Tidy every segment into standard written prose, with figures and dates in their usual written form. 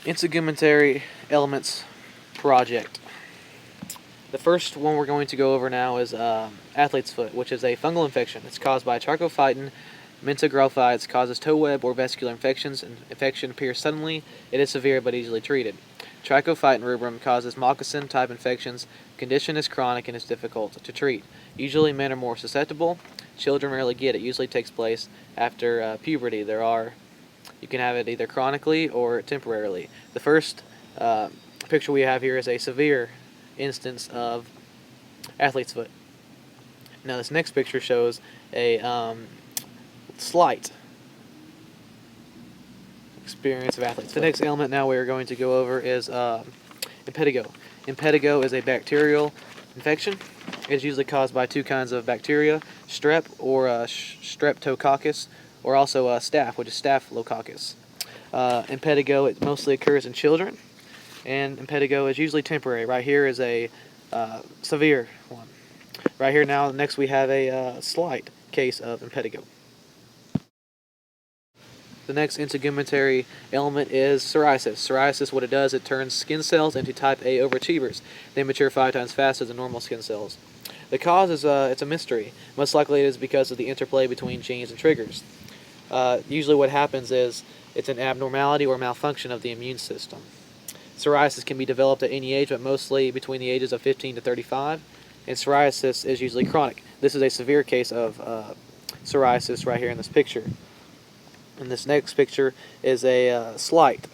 Integumentary elements project. The first one we're going to go over now is athlete's foot, which is a fungal infection. It's caused by trichophyton mentogrophites, causes toe web or vascular infections, and infection appears suddenly. It is severe but easily treated. Trichophyton rubrum causes moccasin type infections. Condition is chronic and is difficult to treat. Usually men are more susceptible. Children rarely get it. Usually takes place after puberty. You can have it either chronically or temporarily. The first picture we have here is a severe instance of athlete's foot. Now this next picture shows a slight experience of athlete's foot. The next element now we are going to go over is impetigo. Impetigo is a bacterial infection. It is usually caused by two kinds of bacteria, strep or streptococcus, or also staph, which is staphylococcus. Impetigo, it mostly occurs in children, and impetigo is usually temporary. Right here is a severe one. Right here now, next we have a slight case of impetigo. The next integumentary element is psoriasis. Psoriasis, what it does, it turns skin cells into type A overachievers. They mature 5 times faster than normal skin cells. The cause is it's a mystery. Most likely it is because of the interplay between genes and triggers. Usually what happens is it's an abnormality or malfunction of the immune system. Psoriasis can be developed at any age, but mostly between the ages of 15 to 35. And psoriasis is usually chronic. This is a severe case of psoriasis right here in this picture. And this next picture is a slight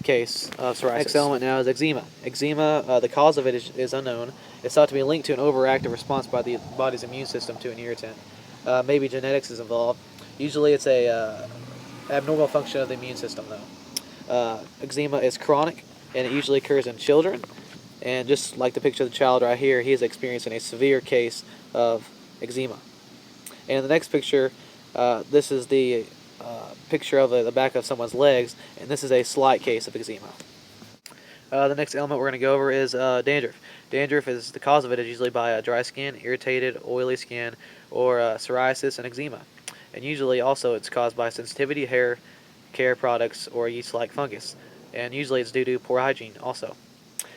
case of psoriasis. Next element now is eczema. Eczema, the cause of it is unknown. It's thought to be linked to an overactive response by the body's immune system to an irritant. Maybe genetics is involved. Usually it's a abnormal function of the immune system, though. Eczema is chronic, and it usually occurs in children. And just like the picture of the child right here, he is experiencing a severe case of eczema. And in the next picture, this is the picture of the back of someone's legs, and this is a slight case of eczema. The next element we're going to go over is dandruff. Dandruff, is the cause of it is usually by dry skin, irritated, oily skin, or psoriasis and eczema. And usually also it's caused by sensitivity, hair care products, or yeast-like fungus. And usually it's due to poor hygiene also.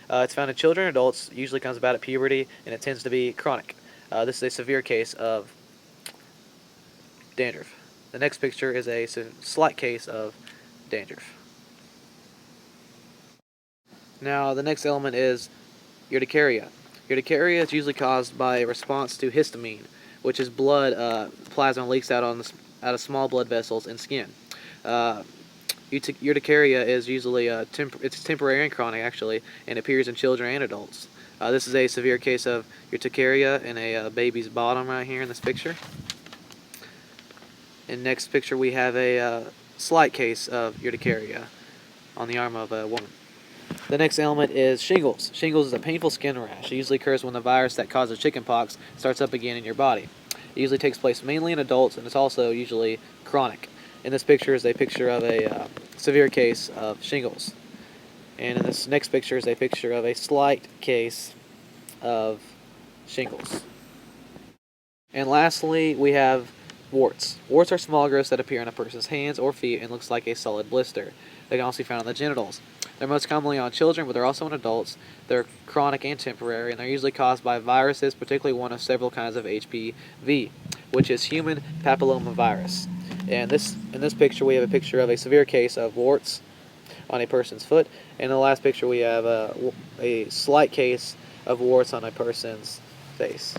It's found in children and adults, usually comes about at puberty, and it tends to be chronic. This is a severe case of dandruff. The next picture is a slight case of dandruff. Now the next element is urticaria. Urticaria is usually caused by a response to histamine, which is blood plasma leaks out of small blood vessels in skin. Urticaria is usually it's temporary and chronic actually, and appears in children and adults. This is a severe case of urticaria in a baby's bottom right here in this picture. In the next picture we have a slight case of urticaria on the arm of a woman. The next element is shingles. Shingles is a painful skin rash. It usually occurs when the virus that causes chickenpox starts up again in your body. It usually takes place mainly in adults, and it's also usually chronic. In this picture is a picture of a severe case of shingles. And in this next picture is a picture of a slight case of shingles. And lastly, we have warts. Warts are small growths that appear on a person's hands or feet and looks like a solid blister. They can also be found on the genitals. They're most commonly on children, but they're also in adults. They're chronic and temporary, and they're usually caused by viruses, particularly one of several kinds of HPV, which is human papillomavirus. And in this picture, we have a picture of a severe case of warts on a person's foot. And in the last picture, we have a slight case of warts on a person's face.